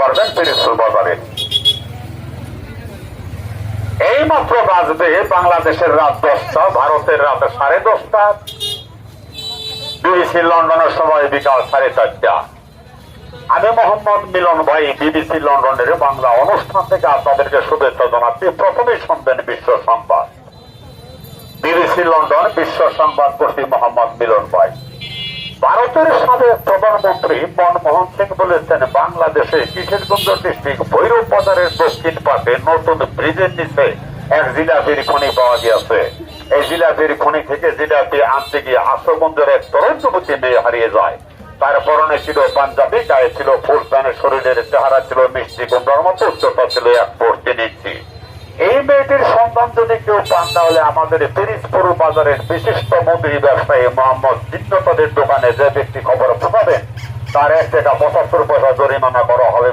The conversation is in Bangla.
পারবেন পিরিজপুর বাজারে। এই মাত্র বাজবে বাংলাদেশের রাত 10টা, ভারতের রাত 10:30, বিবিসি লন্ডনের সময় বিকাল 4:30। আমি মোহাম্মদ মিলন ভাই বিবিসি লন্ডনের বাংলা অনুষ্ঠান থেকে আপনাদেরকে শুভেচ্ছা জানাচ্ছি। প্রথমেই শুনবেন বিশ্ব সংবাদ। বিবিসি লন্ডন বিশ্ব সংবাদ পড়ছি মোহাম্মদ মিলন ভাই। ভারতের সাবেক প্রধানমন্ত্রী মনমোহন সিং বলেছেন, বাংলাদেশে কিশোরগঞ্জ ডিস্ট্রিক্ট ভৈরব বাজারের দক্ষিণ পাশে নতুন ব্রিজের নিচে এক জিলাপির খনি পাওয়া গিয়েছে। এই জিলাপির খনি থেকে জিলাপি আনতে গিয়ে আশ্রমগঞ্জের এক তরুণ যুবতী মেয়ে হারিয়ে যায়। তার পরনে ছিল পাঞ্জাবি, গায়ে ছিল ফুল প্যান্ট, শরীরের চেহারা ছিল মিষ্টি কুমড়ার মতো, উচ্চতা ছিল 1 ইঞ্চি। এই মেয়েটির সন্ধান যদি কেউ পান তাহলে আমাদের পিরিজপুর বাজারের বিশিষ্ট মুদি ব্যবসায়ী মোহাম্মদ জিন্নতাদের দোকানে যে ব্যক্তি খবর পাঠাবেন তার 1 টাকা 75 পয়সা জরিমানা করা হবে।